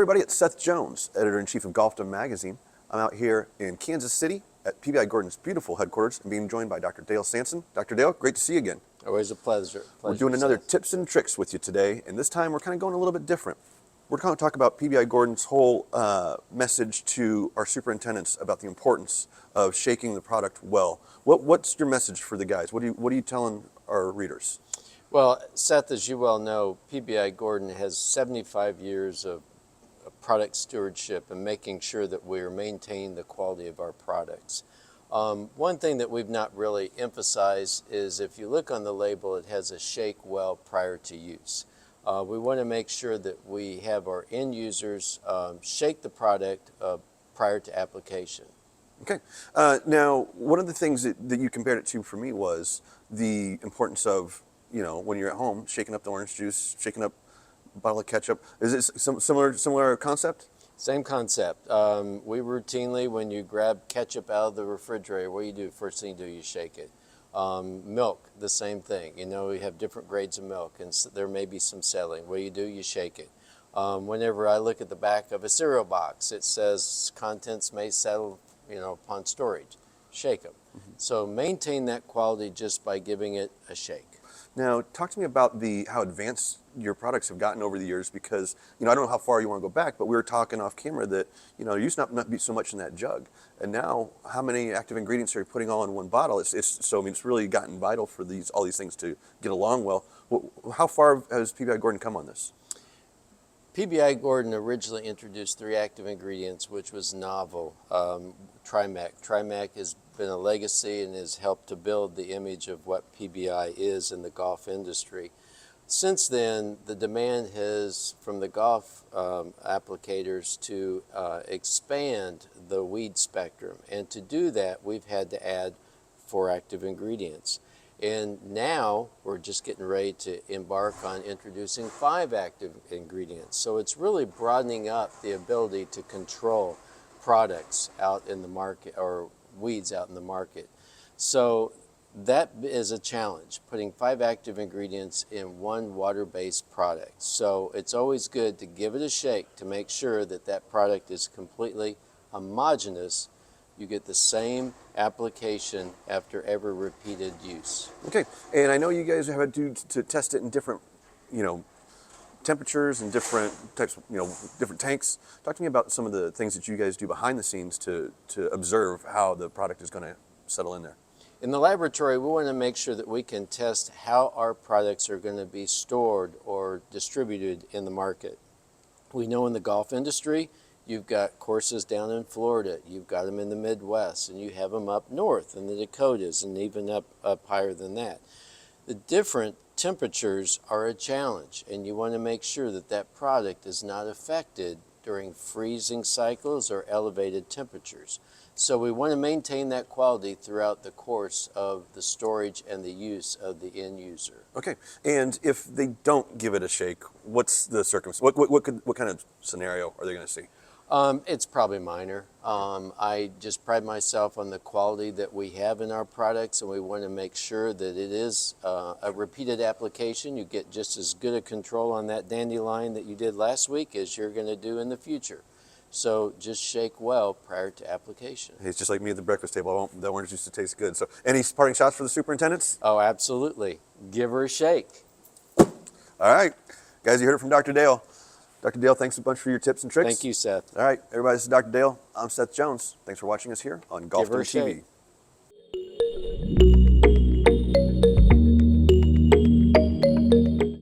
everybody, it's Seth Jones, Editor-in-Chief of Golfdom Magazine. I'm out here in Kansas City at PBI-Gordon's beautiful headquarters and being joined by Dr. Dale Sanson. Dr. Dale, great to see you again. Always a pleasure. We're doing another Seth. tips and tricks with you today, and this time we're kind of going a little bit different. We're going to talk about PBI-Gordon's whole message to our superintendents about the importance of shaking the product well. What's your message for the guys? What are you telling our readers? Well, Seth, as you well know, PBI-Gordon has 75 years of product stewardship and making sure that we're maintaining the quality of our products. One thing that we've not really emphasized is if you look on the label, it has a shake well prior to use. We want to make sure that we have our end users shake the product prior to application. Okay. Now, one of the things that you compared it to for me was the importance of, when you're at home, shaking up the orange juice, shaking up a bottle of ketchup. Is it some similar concept? Same concept. We routinely, when you grab ketchup out of the refrigerator, what do you do? First thing you do, you shake it. Milk, the same thing. We have different grades of milk, and so there may be some settling. What do? You shake it. Whenever I look at the back of a cereal box, it says contents may settle, upon storage. Shake them. Mm-hmm. So maintain that quality just by giving it a shake. Now, talk to me about how advanced your products have gotten over the years, because, I don't know how far you want to go back, but we were talking off camera that, there used to not be so much in that jug. And now, how many active ingredients are you putting all in one bottle? It's really gotten vital for all these things to get along well. How far has PBI-Gordon come on this? PBI-Gordon originally introduced 3 active ingredients, which was novel. Trimac. Trimac has been a legacy and has helped to build the image of what PBI is in the golf industry. Since then, the demand has, from the golf applicators, to expand the weed spectrum. And to do that, we've had to add 4 active ingredients. And now we're just getting ready to embark on introducing 5 active ingredients. So it's really broadening up the ability to control products out in the market, or weeds out in the market. So that is a challenge, putting 5 active ingredients in one water-based product. So it's always good to give it a shake to make sure that that product is completely homogeneous. You get the same application after every repeated use. Okay, and I know you guys have had to test it in different, temperatures and different types, different tanks. Talk to me about some of the things that you guys do behind the scenes to observe how the product is going to settle in there. In the laboratory, we want to make sure that we can test how our products are going to be stored or distributed in the market. We know in the golf industry, you've got courses down in Florida, you've got them in the Midwest, and you have them up north in the Dakotas and even up higher than that. The different temperatures are a challenge, and you want to make sure that that product is not affected during freezing cycles or elevated temperatures. So we want to maintain that quality throughout the course of the storage and the use of the end user. Okay, and if they don't give it a shake, what's the circumstance? What kind of scenario are they going to see? It's probably minor. I just pride myself on the quality that we have in our products, and we want to make sure that it is a repeated application. You get just as good a control on that dandelion that you did last week as you're going to do in the future. So just shake well prior to application. It's just like me at the breakfast table. I want the orange juice to taste good. So any parting shots for the superintendents? Oh, absolutely. Give her a shake. All right. Guys, you heard it from Dr. Dale. Dr. Dale, thanks a bunch for your tips and tricks. Thank you, Seth. All right, everybody, this is Dr. Dale. I'm Seth Jones. Thanks for watching us here on Golfdom TV.